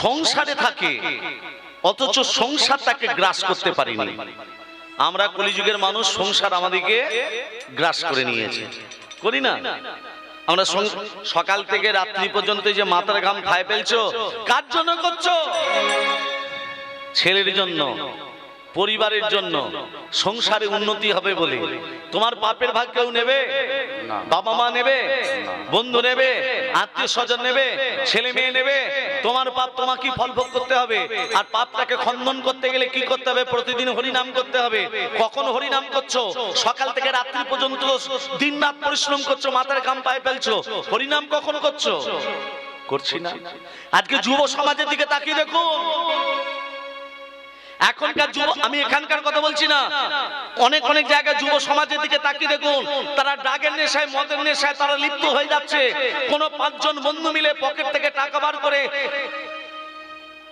সংসারে থাকে অথচ সংসার তাকে গ্রাস করতে পারিনি। আমরা কলিযুগের মানুষ, সংসার আমাদেরকে গ্রাস করে নিয়েছে, করি না? আমরা সকাল থেকে রাত্রি পর্যন্ত যে মাথার ঘাম খায় ফেলছো, কার জন্য করছো? ছেলের জন্য, পরিবারের জন্য, সংসারে উন্নতি হবে বলে। তোমার পাপের ভাগ কেউ নেবে? বাবা মা নেবে? বন্ধু নেবে? আত্মীয় স্বজন নেবে? ছেলে মেয়ে নেবে? তোমার পাপ তোমাকে ফল ভোগ করতে হবে। আর পাপটাকে খণ্ডন করতে গেলে কি করতে হবে? প্রতিদিন হরিনাম করতে হবে। কখন হরিনাম করছো? সকাল থেকে রাত্রি পর্যন্ত দিন রাত পরিশ্রম করছো, মাথার ঘাম পায়ে ফেলছো, হরিনাম কখন করছো? করছি না? আজকে যুব সমাজের দিকে তাকিয়ে দেখুন। এখনকার যুব, আমি এখানকার কথা বলছি না, অনেক অনেক জায়গায় যুব সমাজের দিকে তাকিয়ে দেখুন, তারা ড্রাগের নেশায়, মদের নেশায় তারা লিপ্ত হয়ে যাচ্ছে। কোনো 5 জন বন্ধু মিলে পকেট থেকে টাকা বার করে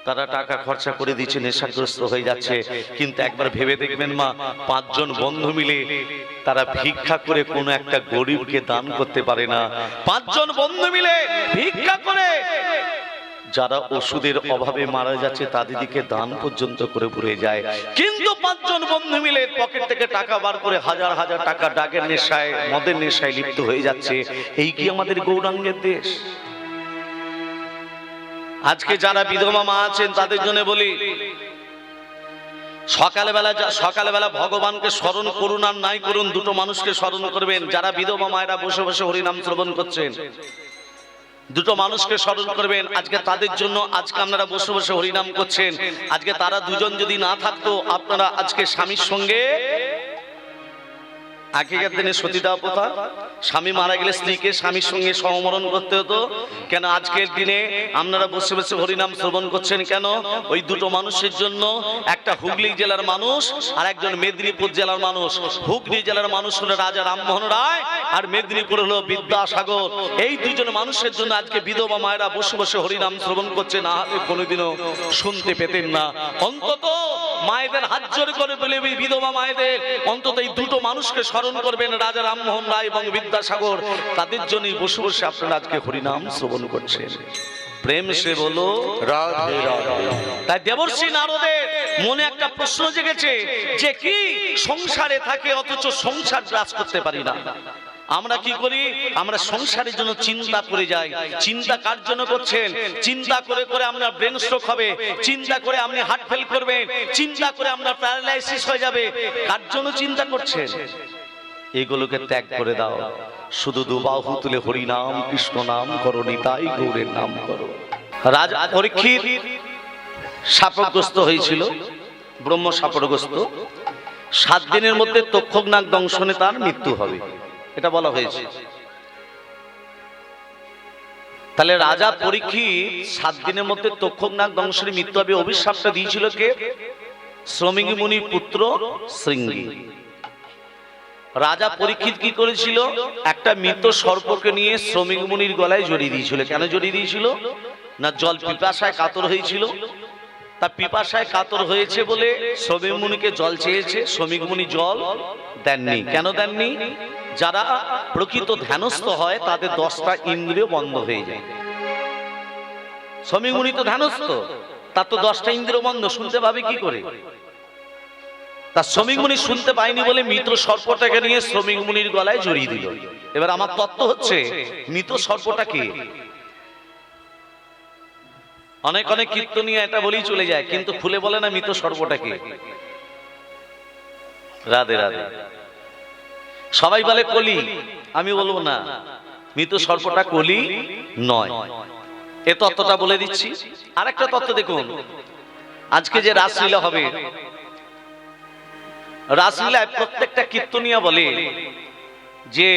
তারা টাকা খরচা করে দিচ্ছে, নেশাগ্রস্ত হয়ে যাচ্ছে। কিন্তু একবার ভেবে দেখবেন মা, 5 জন বন্ধু মিলে তারা ভিক্ষা করে কোনো একটা গরিবকে দান করতে পারে না। 5 জন বন্ধু মিলে ভিক্ষা করে যারা ওষুধের অভাবে মারা যাচ্ছে তাদেরকে দান পর্যন্ত করে ভরে যায়। কিন্তু 5 জন বন্ধু মিলে পকেট থেকে টাকা বার করে হাজার হাজার টাকা ড্রাগের নেশায়, মদের নেশায় লিপ্ত হয়ে যাচ্ছে। এই কি আমাদের গৌরাঙ্গের দেশ? আজকে যারা বিধবা মা আছেন তাদের জন্য বলি, সকালবেলা ভগবানকে স্মরণ করুন আর নাই করুন, দুটো মানুষকে স্মরণ করবেন। যারা বিধবা মায়েরা বসে বসে হরিনাম শ্রবণ করছেন, দুটো মানুষকে স্মরণ করবেন। আজকে তাদের জন্য আজকে আপনারা বসে বসে হরিনাম করছেন। আজকে তারা দুজন যদি না থাকতো, আপনারা আজকে স্বামীর সঙ্গে, আগেকার দিনে সতীদাহ প্রথা, স্বামী মারা গেলে স্ত্রীকে স্বামীর সঙ্গে সমমরণ করতে হতো। কেন আজকের দিনে আপনারা বসে বসে হরিনাম শ্রবণ করছেন কেন? ওই দুটো মানুষের জন্য। একটা হুগলি জেলার মানুষ আর একজন মেদিনীপুর জেলার মানুষ। হুগলি জেলার মানুষ হলো রাজা রামমোহন রায়, আর মেদিনীপুর হলো বিদ্যাসাগর। এই দুজন মানুষের জন্য আজকে বিধবা মায়েরা বসে বসে হরিনাম শ্রবণ করছে। না হলে কোনোদিনও শুনতে পেতেন না। অন্তত মায়েদের হাত জোড় করে বলে, বিধবা মায়েদের অন্তত এই দুটো মানুষকে স্মরণ করবেন, রাজা রামমোহন রায় এবং বিদ্যাসাগর। তাদের জন্যই বসে বসে আপনারা আজকে হরিনাম শ্রবণ করছেন। প্রেম সে বলো রাধে রাধে। তাই দেবর্ষি নারদের মনে একটা প্রশ্ন জেগেছে যে কি সংসারে থাকে অথচ সংসার গ্রাস করতে পারি না। আমরা কি করি? আমরা সংসারের জন্য চিন্তা করে যাই। চিন্তা কার জন্য করছেন? চিন্তা করে করে আপনার ব্রেন স্ট্রোক হবে, চিন্তা করে আপনি হার্ট ফেল করবেন, চিন্তা করে আপনার প্যারালাইসিস হয়ে যাবে। কার জন্য চিন্তা করছেন? এগুলোকে ত্যাগ করে দাও। শুধু দুবাহু তুলে হরি নাম কৃষ্ণ নাম করো, নিতাই গৌরের নাম করো। রাজা পরীক্ষিত শাপগ্রস্ত হয়েছিল, ব্রহ্ম শাপগ্রস্ত। 7 দিনের মধ্যে তক্ষকনাগ দংশনে তার মৃত্যু হবে, এটা বলা হয়েছে। তাহলে রাজা পরীক্ষিত 7 দিনের মধ্যে তক্ষকনাগ দংশনে মৃত্যু হবে, অভিশাপটা দিয়েছিল কে? শ্রমিক মুনির পুত্র শৃঙ্গী। রাজা পরীক্ষিত কি করেছিল? একটা মৃত সর্পকে নিয়ে শ্রমিক মুনির গলায় জড়িয়ে দিয়েছিল। কেন জড়িয়ে দিয়েছিল? না জল পিপাসায় কাতর হয়েছিল। তা পিপাসায় কাতর হয়েছে বলে শ্রমিক মুনিকে জল চেয়েছে, শ্রমিক মুনি জল দেননি। কেন দেননি? যারা প্রকৃত ধ্যানস্থ হয় তাদের 10টা ইন্দ্রিয় বন্ধ হয়ে যায়। শ্রমিক মুনি তো ধ্যানস্থ, তার তো 10টা ইন্দ্রিয় বন্ধ, শুনতে পাবে কি করে? তার শ্রমিক মুনি শুনতে পায়নি বলে মৃত সর্পটাকে নিয়ে শ্রমিক মুনির গলায় জড়িয়ে দিল। এবার আমার তত্ত্ব হচ্ছে, মৃত সর্পটা কে? অনেক অনেক কীর্তনিয়া এটা বলেই চলে যায়, কিন্তু খুলে বলে না মৃত সর্পটা কে। রাধে রাধে। সবাই বলে কলি, আমি বলবো না, মৃত সর্পটা কলি নয়। এ তত্ত্বটা বলে দিচ্ছি। আরেকটা তত্ত্ব দেখুন, আজকে যে রাসলীলা হবে, রাসলীলায় প্রত্যেকটা কীর্তনিয়া বলে যে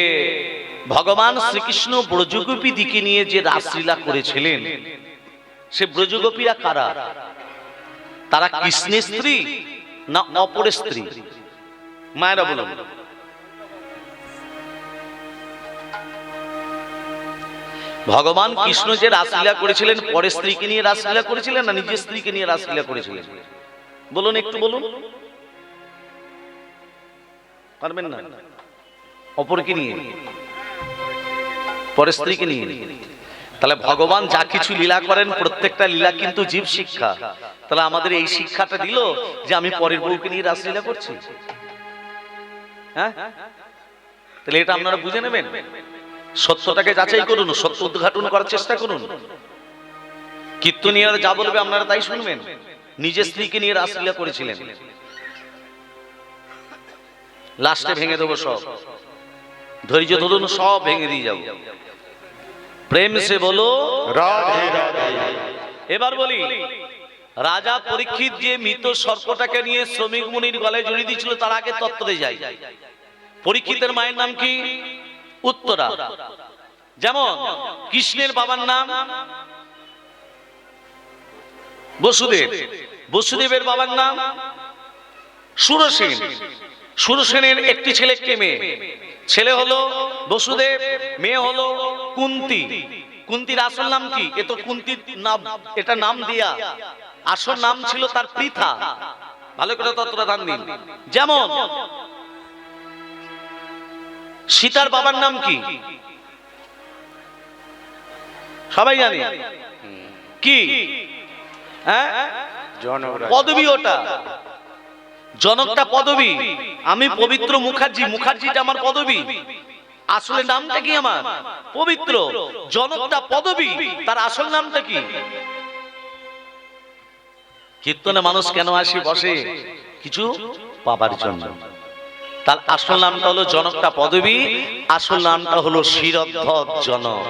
ভগবান শ্রীকৃষ্ণ ব্রজগোপী দিকে নিয়ে যে রাসলীলা করেছিলেন, সে ব্রজগোপীরা কারা? তারা কৃষ্ণের স্ত্রী না অপরের স্ত্রী? মায়েরা বলুন। ভগবান কৃষ্ণ যে রাসলীলা করেছিলেন, পরের স্ত্রীকে নিয়ে রাসলীলা করেছিলেন না নিজের স্ত্রীকে নিয়ে রাসলীলা করেছিলেন? বলুন, একটু বলুন। পারবেন না? অপরকে নিয়ে, পরের স্ত্রীকে নিয়ে। তাহলে ভগবান যা কিছু লীলা করেন প্রত্যেকটা লীলা কিন্তু জীব শিক্ষা। তাহলে আমাদের এই শিক্ষাটা দিল যে আমি পরের বউকে নিয়ে রাসলীলা করছি। হ্যাঁ, তাহলে এটা আপনারা বুঝে নেবেন, সত্যটাকে যাচাই করুন, সত্য উদ্ঘাটন করার চেষ্টা করুন। কীর্তনীয়রা যা বলবে আপনারা তাই শুনবেন। নিজের স্ত্রীকে নিয়ে রাসলীলা করেছিলেন, লাস্টে ভেঙে দেবো সব, ধৈর্য ধরুন, সব ভেঙে দিয়ে যাবো। প্রেম সে বলো রাধে রাধে। এবার বলি, রাজা পরীক্ষিত যে মৃত সর্পটাকে নিয়ে শ্রমিক মুনির গলায় জড়িয়ে দিয়েছিল, তার আগে তত্ত্বে যাই। পরীক্ষিতের মায়ের নাম কি? উত্তরা। যেমন কৃষ্ণের বাবার নাম বসুদেব, বসুদেবের বাবার নাম সুরসেন। সুরসেনের একটি ছেলে, একটি মেয়ে। ছেলে হলো বসুদেব, মেয়ে হলো কুন্তী। কুন্তীর আসল নাম কি? এ তো কুন্তীর নাম, এটা নাম দিয়া, আসল নাম ছিল তার পৃথা। ভালো করে তত্ত্বটা ধ্যান দিন। যেমন সীতার বাবার নাম কি? সবাই জানে কি? হ্যাঁ, পদবী। ওটা জনকটা পদবী। আমি পবিত্র মুখার্জি, মুখার্জিটা আমার পদবী। আসলে নামটা কি আমার? পবিত্র। জনকটা পদবী, তার আসল নামটা কি? কীর্তনে মানুষ কেন আসে বসে? কিছু পাবার জন্য। তার আসল নামটা হলো জনকটা পদবী, আসল নামটা হলো শিরোদ্ধত জনক।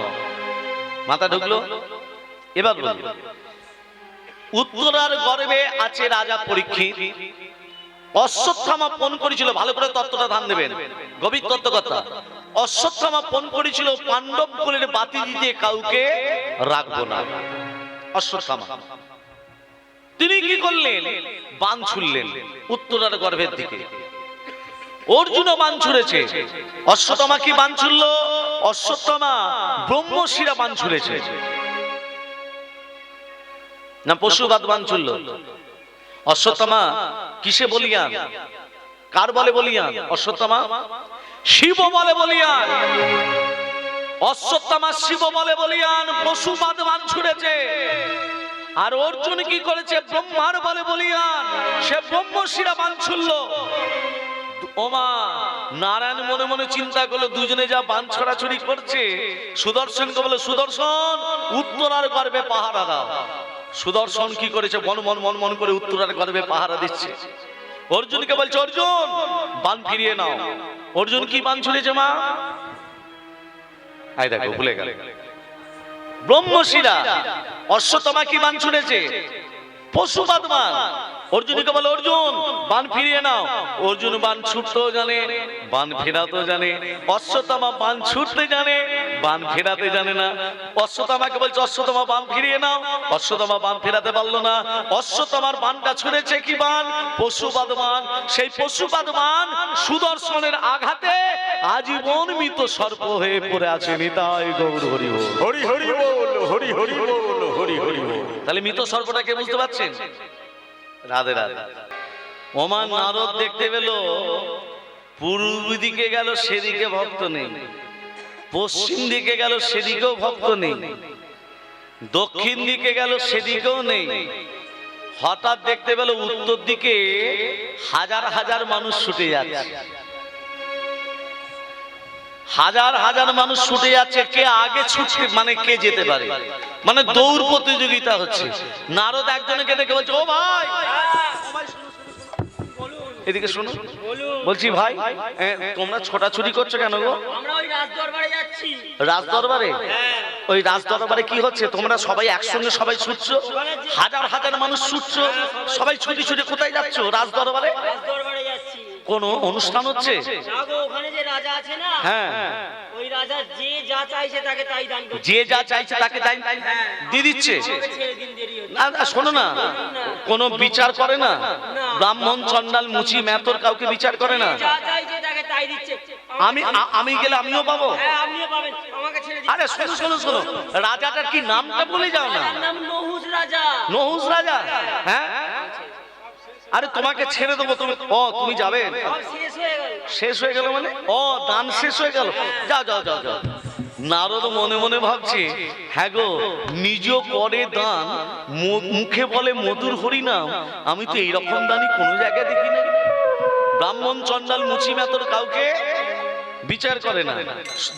মাথা ঢুকলো? এবার বলি, উত্তরার গর্ভে আছে রাজা পরীক্ষিত। অশ্বত্থামা ফোন করেছিল, ভালো করে তত্ত্বটা ধ্যান দেবেন, গভীর তত্ত্ব কথা। অশ্বত্থামা ফোন করেছিল পাণ্ডব কুলের বাতি দিতে কাউকে রাখবো না। অশ্বত্থামা তিনি কি করলেন? বাণ ছুড়লেন উত্তরার গর্ভের দিকে। অর্জুনও বাণ ছুড়েছে। অশ্বত্থামা কি বাণ ছুড়ল? অশ্বত্থামা ব্রহ্মশিরা বাণ ছুড়েছে না পশুবাদ বাণ ছুড়ল? অশ্বত্থামা কিসে বলিয়ান? কার বলে বলিয়ান? অশ্বত্থামা শিব বলে বলিয়ান। অশ্বত্থামা শিব বলে বলিয়ান পশুবাদ বাণ ছুড়েছে। আর অর্জুন কি করেছে? ব্রহ্মার বলে বলিয়ান, সে ব্রহ্মশিরা বাণ ছুড়ল। ওমা, নারায়ণ মনে মনে চিন্তা করলো, দুজনে যা বাণ ছড়াছড়ি করছে, সুদর্শনকে বলে, সুদর্শন উত্তরার গর্ভে পাহারা দাও। সুদর্শন কি করেছে? মন মন মন মন করে উত্তরার গর্ভে পাহারা দিচ্ছে। অর্জুনকে বলছে, অর্জুন বাণ ফিরিয়ে নাও। অর্জুন কি বাণ ছুড়েছে মা? আই দেখো, ভুলে গেল। ব্রহ্মশিরা। অশ্বত্থামা কি বাণ ছুড়েছে? পশুপাত বাণ। অর্জুনকে বলে, অর্জুন বাণ ফিরিয়ে নাও। অর্জুন বাণ ছুটতেও জানে, বাণ ফেরাতেও জানে। অশ্বত্থামা বাণ ছুটতে জানে, বাণ ফেরাতে জানে না। অশ্বত্থামাকে বলছে, অশ্বত্থামা বাণ ফিরিয়ে নাও। অশ্বত্থামা বাণ ফেরাতে পারলো না। অশ্বত্থামার বাণটা ছুঁড়েছে কি বাণ? পশুপাত বাণ। সেই পশুপাত বাণ সুদর্শনের আঘাতে আজীবন মৃত সর্প হয়ে পড়ে আছে। নিতাই গৌর হরি বল, হরি হরি বল, হরি হরি বল, হরি হরি বল। তাহলে মৃত সর্পটাকে বুঝতে পারছেন? রাধে রাধে। ওমা, নারদ দেখতে পেল পূর্ব দিকে গেল, সেদিকে ভক্ত নেই। পশ্চিম দিকে গেল, সেদিকেও ভক্ত নেই। দক্ষিণ দিকে গেল, সেদিকেও নেই। হঠাৎ দেখতে পেল উত্তর দিকে হাজার হাজার মানুষ ছুটে যাচ্ছে। হাজার হাজার মানুষ ছুটে যাচ্ছে। কে আগে ছুটতে, মানে কে যেতে পারে, মানে দৌড় প্রতিযোগিতা হচ্ছে। নারদ একজনকে দেখে বলছে, ও ভাই, এদিকে শোনো। বলছি ভাই, তোমরা ছোটাছুটি করছো কেন গো? আমরা ওই রাজদরবারে যাচ্ছি। রাজদরবারে? ওই রাজদরবারে কি হচ্ছে? তোমরা সবাই একসঙ্গে সবাই ছুটছো, হাজার হাজার মানুষ ছুটছো, সবাই ছুটি ছুটি কোথায় যাচ্ছো? রাজদরবারে। রাজদরবারে যাচ্ছি। কোন অনুষ্ঠান হচ্ছে? না গো, ওখানে যে রাজা আছে না, হ্যাঁ, ওই রাজা যে যা চাইছে তাকে তাই দান করছে। যে যা চাইছে তাকে তাই দিয়ে দিচ্ছে। আমাকে ছেড়ে দিন, দেরি হচ্ছে। না না, শোনো না, কোনো বিচার করে না। ব্রাহ্মণ, চন্ডাল, মুচি, মেথর কাউকে বিচার করে না। যা চাইছে তাকে তাই দিচ্ছে। আমি গেলে আমিও পাবো? হ্যাঁ, আপনিও পাবেন। আমাকে ছেড়ে দিন। আরে শোনো শোনো শোনো, রাজাটার কি নামটা বলে যাও না। তার নাম নহুষ রাজা। নহুষ রাজা? হ্যাঁ, আরে তোমাকে ছেড়ে দেবো। তুমি তুমি যাবে? সব শেষ হয়ে গেল। শেষ হয়ে গেল মানে? দান শেষ হয়ে গেল। যাও যাও যাও যাও। নারদ মনে মনে ভাবছে, হ্যাঁ গো, নিজ করে দান, মুখে বলে মধুর হরিনাম, আমি তো এইরকম দানই কোনো জায়গায় দেখি না। ব্রাহ্মণ চন্ডাল মুচি মেতর কাউকে বিচার করে না,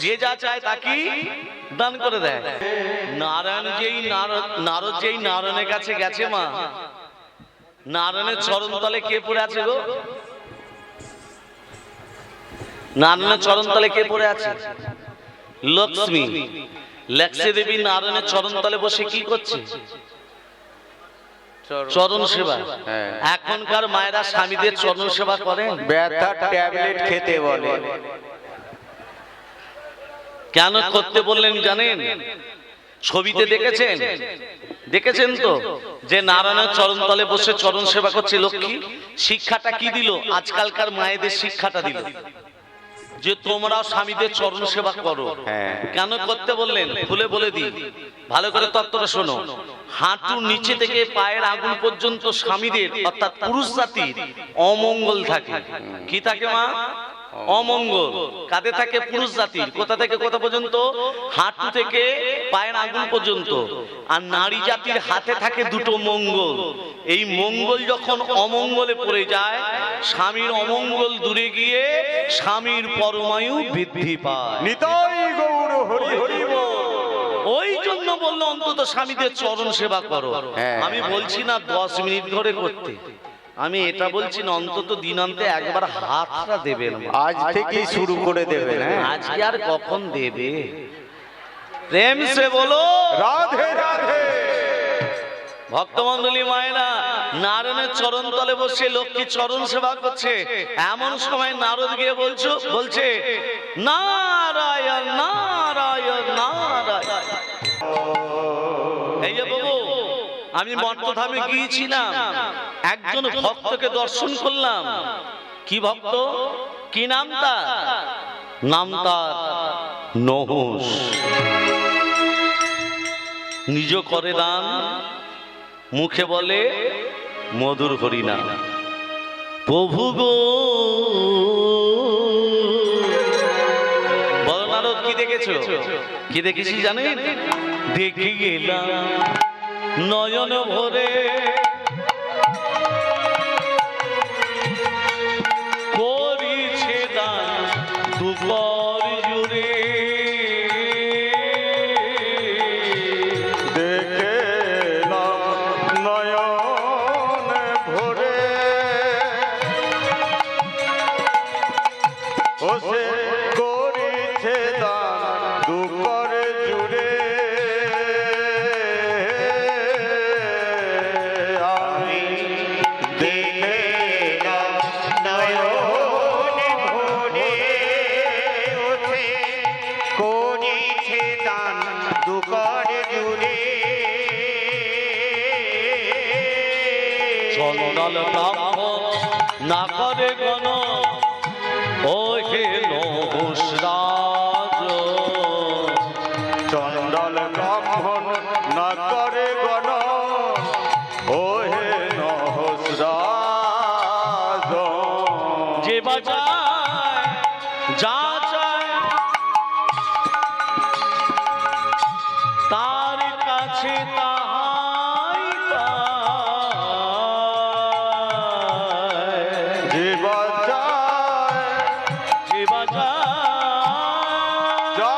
যে যা চায় তাকেই দান করে দেয়। নারদ যেই নারায়ণের কাছে গেছে, মা নারায়ণের চরণ তলে কে পড়ে আছে গো? নারায়ণের চরণ তলে কে পড়ে আছে? লক্ষ্মী। লক্ষ্মী দেবী নারায়ণের চরণ তলে বসে কি করছে? চরণ সেবা। এখনকার মায়েরা স্বামীদের চরণ সেবা করেন? ব্যথা ট্যাবলেট খেতে বলে। কেন করতে বললেন জানেন? ছবিতে দেখেছেন, দেখেছেন তো যে নারায়ণের চরণ তলে বসে চরণ সেবা করছে লক্ষ্মী। শিক্ষাটা কি দিল? আজকালকার মায়েদের শিক্ষাটা দিল যে তোমরাও স্বামীদের চরণ সেবা করো। কেন করতে বললেন খুলে বলে দিই, ভালো করে তত্ত্বটা শোনো। হাঁটুর নিচে থেকে পায়ের আঙুল পর্যন্ত স্বামীদের অর্থাৎ পুরুষ জাতির অমঙ্গল থাকে। কি থাকে মা? অমঙ্গল। কাদের থাকে? পুরুষ জাতির। কোথা থেকে কোথা পর্যন্ত? হাঁটু থেকে পায়ের আঙুল পর্যন্ত। আর নারী জাতির হাতে থাকে দুটো মঙ্গল। এই মঙ্গল যখন অমঙ্গলে পড়ে যায়, স্বামীর অমঙ্গল দূরে গিয়ে স্বামীর পরমায়ু বৃদ্ধি পায়। নিতাই গৌর হরি হরি বল। ওই জন্য বললো অন্তত স্বামীদের চরণ সেবা করো। আমি বলছি না 10 মিনিট ধরে করতে, আমি এটা বলছি না অন্তত দিনান্তে একবার হাতটা দেবেন। আজ থেকেই শুরু করে দেবেন। আজকে আর কখন দেবে? প্রেম সে বলো রাধে রাধে। ভক্তমন্ডলী মায়েরা, নারায়ণের চরণ তলে বসে লক্ষ্মী চরণ সেবা করছে। এমন সময় নারদ গিয়ে বলছে নারায়ণ নারায়ণ নারায়ণ। এই যে বাবু, আমি মর্তধামে গিয়েছিলাম, একজন ভক্তকে দর্শন করলাম। কি ভক্ত? কি নাম তার? নাম তার নহুষ। নিজ করে দান, মুখে বলে মধুর হরিনাম। প্রভু গো, বলো নারদ কি দেখেছো? কি দেখেছি জানেন? দেখে গেলাম নয়ন ভরে করিছে দান দুপর জুড়ে। দেখলাম নয়ন ভরে ওসে করিছে দান দুপর জুড়ে। আমি দেখলাম নয়ন ভরে ওসে করিছে দান দুপর জুড়ে। চন্দন ব্রাহ্মণ না করে গণ, ও হে নহুষ রাজ। চণ্ডাল ব্রাহ্মণ না করে গণ, ও হে নহস্রাজ। যে বাজায় যা চায় তার কাছে তাহাই পায়। যে বাজায় যে বাজায় যা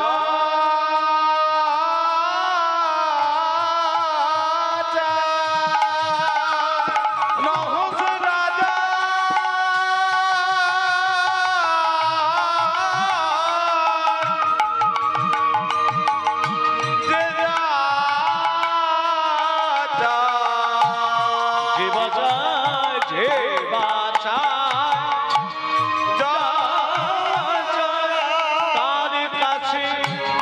চায় নহস্রাজা। যে যা চায় যে বাজায় যে বাজায় যা তার কাছে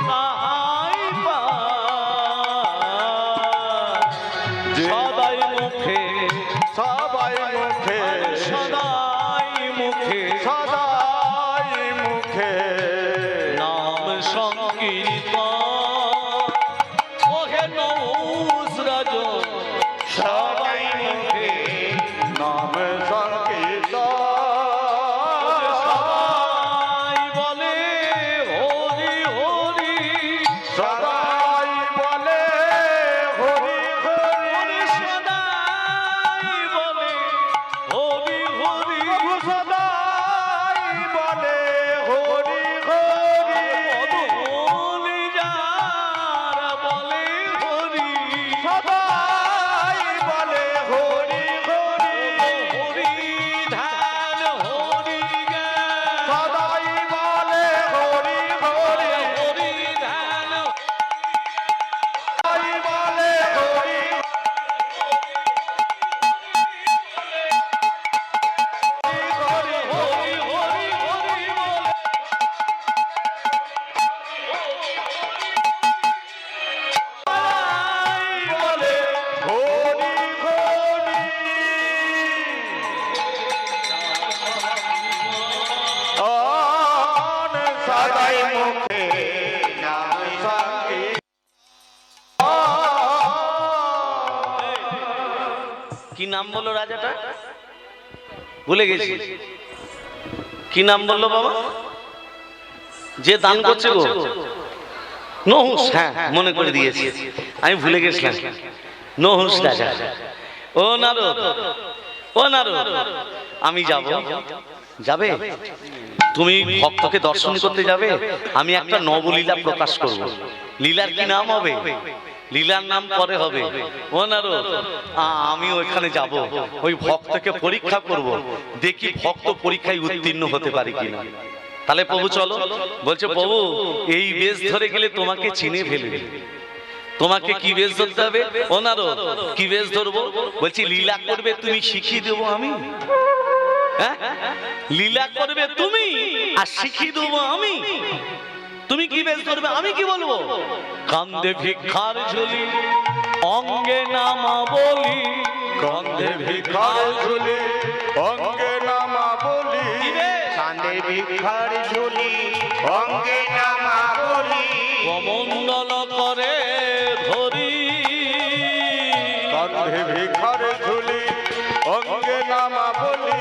তাহাই পায়। যে সদাই মুখে সবাই মুখে সদাই মুখে সদাই মুখে নাম সংকীর্তন। ওহে নহুষ রাজ, সবাই মুখে নাম সংকীর্তন। সবাই বলে হরি হরি সবাই মুখে নাম সংকীর্তন। কি নাম বললো রাজাটা? ভুলে গেছি। কি নাম বললো বাবা? যে দান করছে গো, নহুস। হ্যাঁ, মনে করে দিয়েছি, আমি ভুলে গেছিলাম। নহুস রাজা। ও নারদ, ও নারদ, আমি যাব। যাবে? তুমি ভক্তকে দর্শন করতে যাবে, আমি একটা নবলীলা প্রকাশ করব। লীলার কি নাম হবে? লীলার নাম পরে হবে। ও নারদ, আমি ওইখানে যাব, ওই ভক্তকে পরীক্ষা করব, দেখি ভক্ত পরীক্ষায় উত্তীর্ণ হতে পারে কিনা। তাহলে প্রভু চলো। বলছে প্রভু, এই বেশ ধরে গেলে তোমাকে চিনে ফেলবে। তোমাকে কি বেশ ধরতে হবে? ও নারদ, কি বেশ ধরবো? বলছি লীলা করবে তুমি, শিখিয়ে দেবো আমি। হ্যাঁ, লীলা করবে তুমি আর শিখিয়ে দেবো আমি। তুমি কি বেশ ধরবে, আমি কি বলবো? কান্দে ভিক্ষার ঝুলি, অঙ্গে নামা বলি। কান্ধে ভিখার ঝুলি, অঙ্গে নামা বলি। কান্ধে ভিখার ঝুলি, অঙ্গে নামা বলি। কমণ্ডল করে ধরি। কান্ধে ভিখার ঝুলি, অঙ্গে নামা বলি।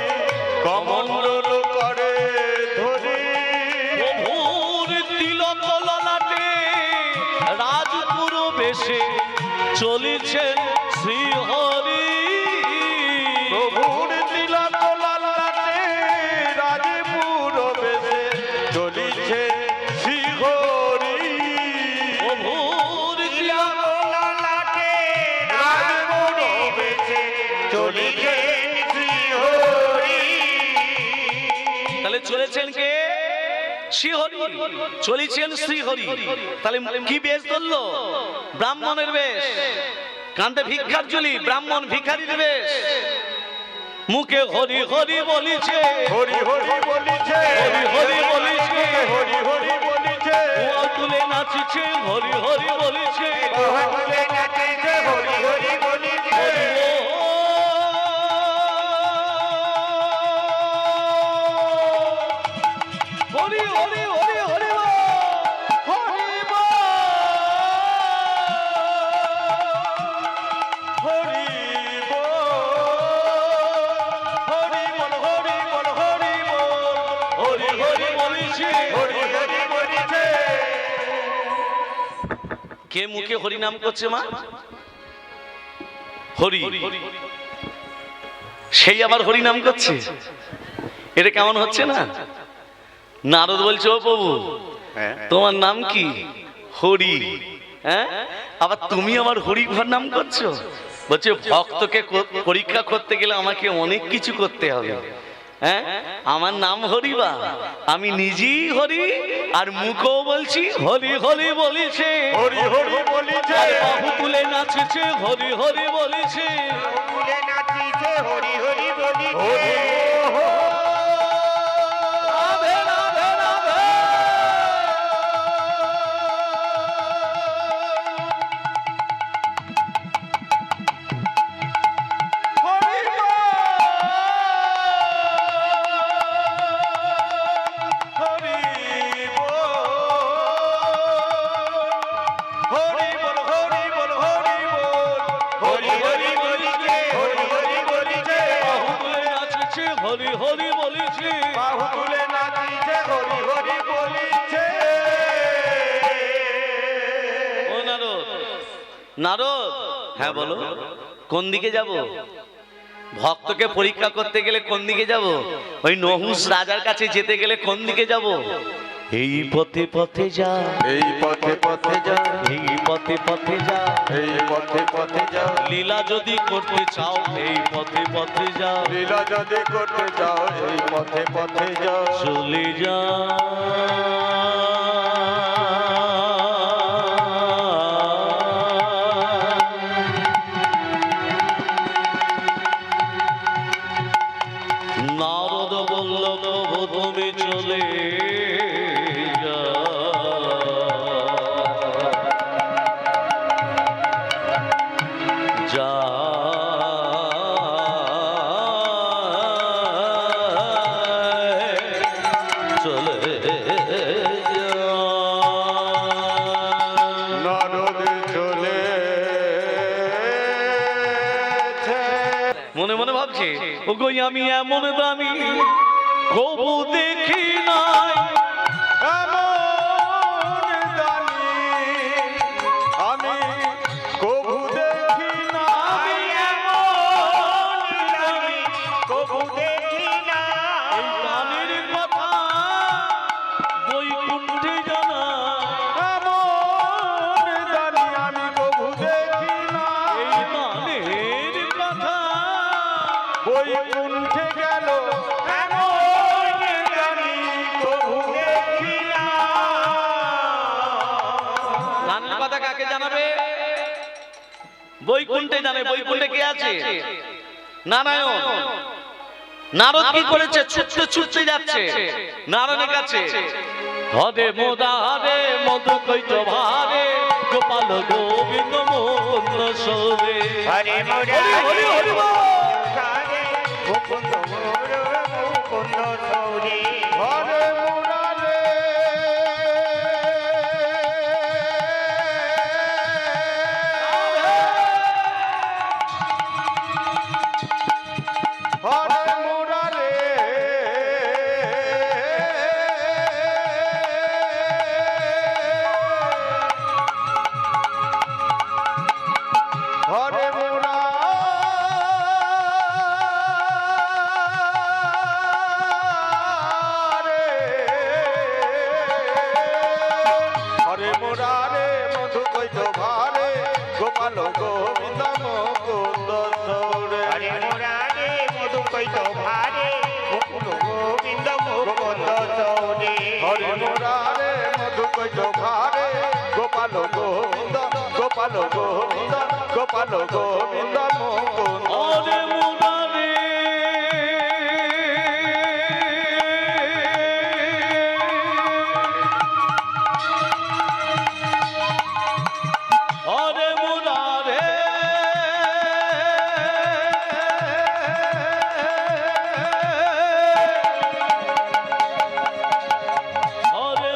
কমণ্ডল করে ধরি। প্রভুর তিলক ললাটে রাজপুর বেশে চলিছেন শ্রীহরি। প্রভুর তিলক ললাটে রাজপুর বেশে চলিছে শ্রীহরি। প্রভুর তিলক ললাটে রাজপুর বেশে চলিছে শ্রীহরি। তাহলে চলেছেন কে? শ্রীহরি। চলেছেন শ্রীহরি। তাহলে কি বেশ ধরলো? ব্রাহ্মণের বেশ। কাঁধে ভিক্ষার ঝুলি, ব্রাহ্মণ ভিখারির বেশ। মুখে হরি হরি বলিছে, হরি হরি বলিছে, হরি হরি বলিছে। হরি হরি বলিছে। উহা তুলে নাচিছে, হরি হরি বলিছে। বাহা তুলে নাচিছে, হরি হরি বলিছে। হরি হরি হরি হরি বল। হরি বল, হরি বল, হরি বল, হরি বল, হরি বল। হরি হরি বলিছে। হরি হরি বলিছে। কে মুখে হরি নাম করছে মা? হরি। সেই আবার হরি নাম করছে। এটা কেমন হচ্ছে না? নারদ বলছে, ও প্রভু, তোমার নাম কি? হরি। হ্যাঁ, আবার তুমি আমার হরি ঘর নাম করছো? বলছে ভক্তকে পরীক্ষা করতে গেলে আমাকে অনেক কিছু করতে হবে। হ্যাঁ, আমার নাম হরিবা, আমি নিজেই হরি, আর মুখও বলছি হরি হরি বলিছে। হরি হরি বলিছে। আর বাহু তুলে নাচছে, হরি হরি বলিছে। তুলে নাচিছে, হরি হরি বলিছে। রাধে রাধে রাধে। হরি বল, হরি বল, হরি বল, হরি বল, হরি বল। হরি হরি বলিছে, হরি হরি বলিছে। বাহু তুলে নাচছে, হরি হরি বলিছে। বাহু তুলে নাচিছে, হরি হরি বলিছে। ও নারদ, নারদ, হ্যাঁ বলো, কোন দিকে যাব? ভক্তকে পরীক্ষা করতে গেলে কোন দিকে যাব? ওই নহুস রাজার কাছে যেতে গেলে কোন দিকে যাব? এই পথে পথে যা, এই পথে পথে যা, এই পথে পথে যা। এই পথে পথে যা। লীলা যদি করতে চাও, এই পথে পথে যা। লীলা যদি করতে যাও, এই পথে পথে যাও। চলে যা। নারদ বলল, প্রভু তুমি চলে যা। যা চলে ওগো আমি এমন দামি কবু দেখি নাই, এমন দানি আমি কবু দেখি না, আমি এমন দানি কবু দেখি না। এই গানের কথা বৈকুণ্ঠে জানা, এমন দানি আমি কবু দেখি না, এই গানের কথা বৈকুণ্ঠে গেল এমন দানি কবু দেখি না। গানের কথা কাকে জানাবে? বৈকুণ্ঠে জানে। বৈকুণ্ঠে কে আছে? নারায়ণ। নারদ কি করেছে? ছুটতে ছুটতে যাচ্ছে নারায়ণের কাছে। হরে মোদা হরে মধু কৈত ভারে গোপাল গোবিন্দ মুকুন্দ সবে। হরে মোরা হরি হরি বল। হরে মুকুন্দ মোর মুকুন্দ সৌরে। হরে মুরারে হরে মুরারে হরে মুরারে হরে মুরারে মধু কৈত ভারে গোপাল গোবিন্দ মুকুন্দ সৌরে। হরে মুরারে মধু কৈত ভারে মুকুন্দ গোবিন্দ মুকুন্দ সৌরে। হরে মুরারে মধু কৈত ভারে গোপাল গোবিন্দ গোপাল গোবিন্দ গোপাল গোবিন্দ মুকুন্দ। হরে মুরারে হরে মুরারে হরে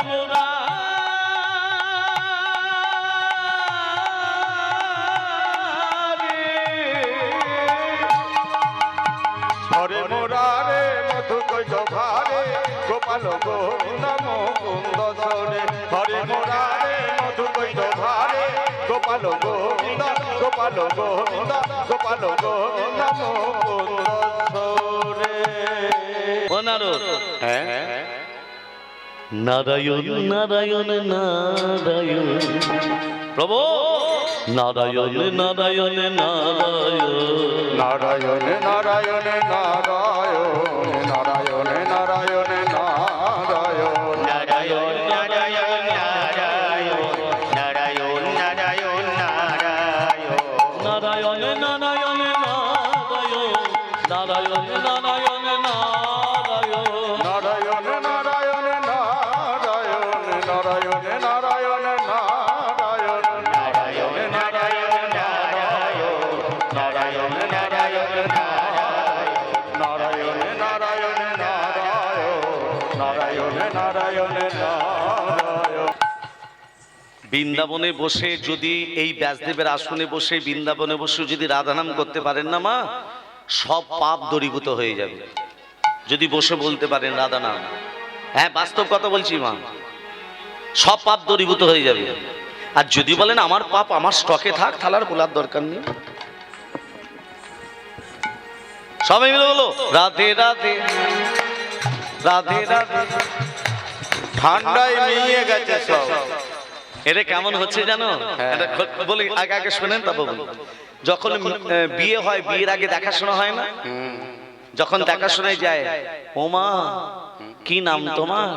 হরে মুরারে মধু কৈত ভারে গোপাল গোবিন্দ মুকুন্দ সৌরে। হরে মুরারে মধু কৈত ভারে গোপাল গোবিন্দ গোপাল গোবিন্দ গোপাল গোবিন্দ মুকুন্দ সৌরে। ও নারদ, নারায়ণ নারায়ণ নারায়ণ প্রভু, নারায়ণ নারায়ণ নারায়ণ। নারায়ণ নারায়ণ নারায়ণ নারায়ণ নারায়ণ নারায়ণ। নারায়ণ নারায়ণ নারায়ণ নারায়ণ নারায়ণ নারায়ণ। নারায়ণ নারায়ণ নারায়ণ নারায়ণ নারায়ণ নারায়ণ। নারায়ণ নারায়ণ নারায়ণ নারায়ণ নারায়ণ নারায়ণ। নারায়ণ নারায়ণ নারায়ণ নারায়ণ নারায়ণ নারায়ণ নারায়ণ নারায়ণ নারায়ণ নারায়ণ। বৃন্দাবনে বসে যদি এই ব্যাসদেবের আসনে বসে বৃন্দাবনে বসে যদি রাধা নাম করতে পারেন না মা, সব পাপ দূরীভূত হয়ে যাবে। যদি বসে বলতে পারেন রাধা নাম, হ্যাঁ বাস্তব কথা বলছি মা, সব পাপ দূরীভূত হয়ে যাবে। আর যদি বলেন আমার পাপ আমার স্টকে থাক, তাহলে আর বলার দরকার নেই। সবাই মিলে বলো রাধে রাধে রাধে রাধে। ঠান্ডায় নিয়ে গেছে সব। এটা কেমন হচ্ছে জানো? এটা বলি আগে আগে শোনেন তারপর বলি। যখন বিয়ে হয়, বিয়ের আগে দেখাশোনা হয় না? যখন দেখাশোনায় যায়, ওমা কি নাম তোমার?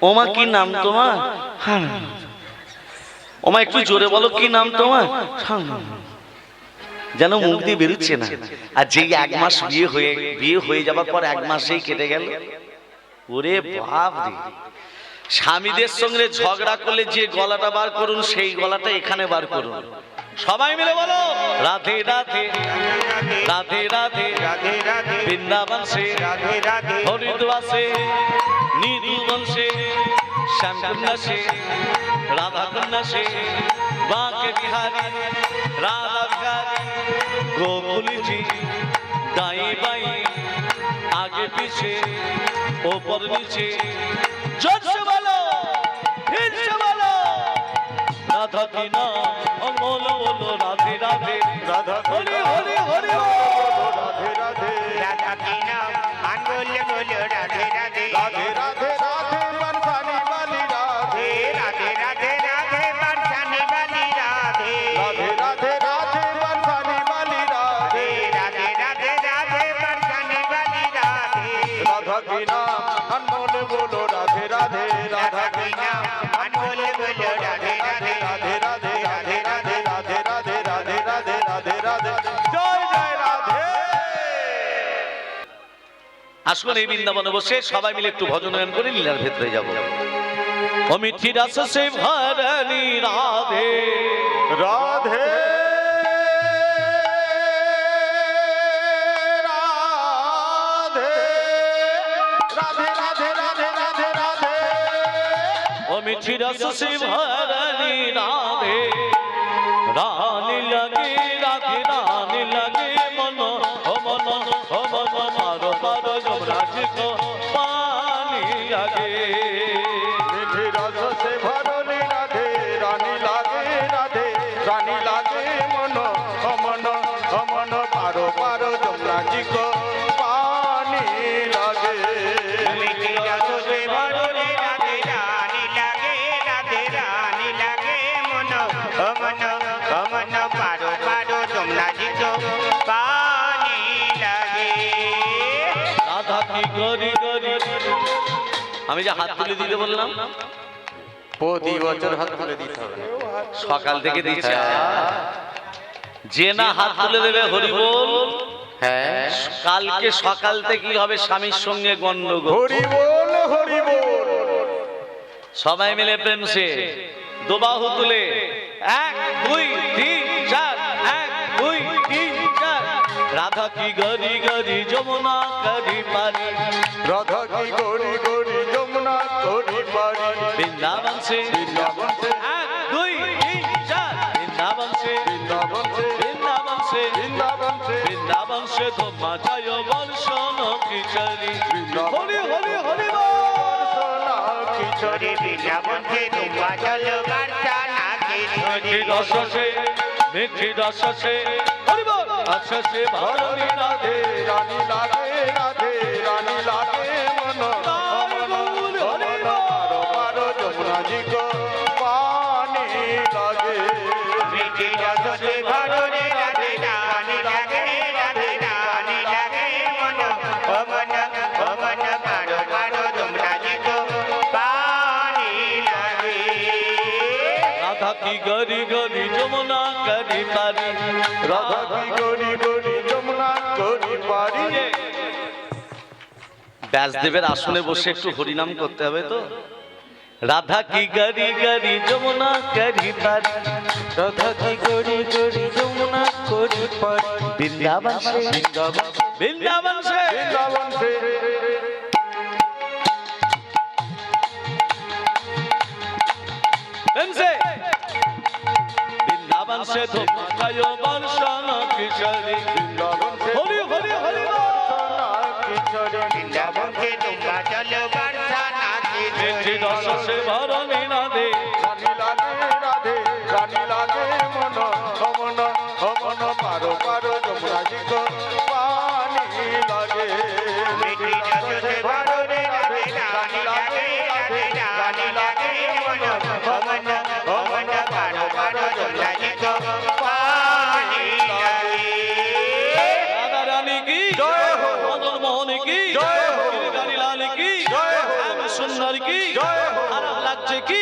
ওমা কি নাম তোমার? ওমা একটু জোরে বলো কি নাম তোমার? যেন মুখ দিয়ে বেরোচ্ছে না। আর যেই এক মাস বিয়ে হয়ে যাবার পর এক মাসেই কেটে গেল, ওরে বাপ রে, স্বামীদের সঙ্গে ঝগড়া করলে যে গলাটা বার করুন সেই গলাটা এখানে বার করুন। সবাই মিলে বলো রাধে রাধে রাধে রাধে রাধে রাধে বৃন্দাবন সে রাধে রাধে হরিদ্বার से नीदुवन से श्यामकुंड से राधा कुंड से बांके बिहारी राधा बिहारी गोकुल जी दाई बाई आगे पीछे ऊपर नीचे जोर से बोलो फिर से बोलो राधा की नाम बोलो बोलो राधे राधे राधा हरि हरि हरि राधे राधे राधा की नाम मान बोले बोलो राधे राधे राधे राधे राधे बरसाने वाली राधे राधे राधे राधे बरसाने वाली राधे राधे राधे राधे बरसाने वाली राधे राधे राधे राधे बरसाने वाली राधे राधा की नाम अनमोल बोलो राधे राधे राधा की नाम मान बोले बोलो राधे राधे राधे राधे राधे राधे राधे राधे राधे राधे राधे राधे जय जय राधे আসুন এই বৃন্দাবনে বসে সবাই মিলে একটু ভজন গান করে লীলার ভেতরে যাব ও মিঠি রাস সে ভরণী রাধে राधे राधे राधे राधे राधे राधे ও মিঠি রাস সে ভরণী রাধে রানী লাগে রাধে রানী লাগে মন ও মন ও মন মারো মারো যমরাজ কো পানি লাগে मीठी रस से भरनी राधे रानी लागे राधे रानी लागे मन अमन अमन पारो पारो जमुना जी को पानी लागे मीठी रस से भरले राधे रानी लागे राधे रानी लागे मन अमन अमन पारो पारो जमुना जी को पानी लागे রাধা কি গরি গরি আমি যে হাত তুলে দিতে বললাম প্রতি বছর হাত তুলে দিতে হবে সকাল থেকে দিচ্ছে যে না হাত তুলে দেবে হরি বল হ্যাঁ কালকে সকাল থেকে হবে স্বামীর সঙ্গে গন্ডগোল হরি বল হরি বল সবাই মিলে প্রেম সে দুবাহু তুলে 1 2 3 4 1 2 3 4 রাধা কি গরি গরি যমুনা করি পারি राधा की गोरी गोरी जमुना गोरी पारी বৃন্দাবন সে वृंदावन से 1 2 3 4 বৃন্দাবন সে वृंदावन से বৃন্দাবন সে वृंदावन से বৃন্দাবন সে ধম্মা যায় বর্ষণ কিশোরী বৃন্দাবন হরি হরি হরি বল सोना की छोरी वृंदावन से तुम्बा चलो बरसाना के মিঠি छोरी রস সে মিঠি রস সে হরি বল রস সে ভরণী রাধে रानी लागे राधे रानी लागे मन अमन अमन पारो पारो जमुना जी को पानी लागे मीठी रस से भरले राधे रानी लागे राधे रानी लागे मन अमन अमन पारो पारो जमुना जी को पानी लागे রাধা কি গরি গরি যমুনা করি পারি राधा की गोरी गोरी जमुना गोरी पारी ব্যাসদেবের আসনে বসে একটু হরিনাম করতে হবে তো রাধা কি গরি গরি যমুনা করি পারি राधा की गोरी गोरी जमुना गोरी पारी বৃন্দাবন সে वृंदावन বৃন্দাবন সে वृंदावन से প্রেম সে বৃন্দাবন সে ধম্মা যায় বর্ষণ কিশোরী वृंदावन से হরি হরি হরি বল सोना की छोरी वृंदावन से तुम्बा चलो बरसाना के মিঠি छोरी রস সে ভরণী রাধে रानी लागे राधे रानी लागे मन अमन अमन पारो पारो जमुना जी को पानी लागे मीठी रस से भरले राधे रानी लागे राधे रानी लागे मन अमन अमन पारो पारो जमुना जी को पानी लागे রাধা রানী কি জয় হো। মদন মোহন কি জয় হো। গিরিধারী লাল কি জয় হো। শ্যাম সুন্দর কি জয় হো। খারাপ লাগছে কি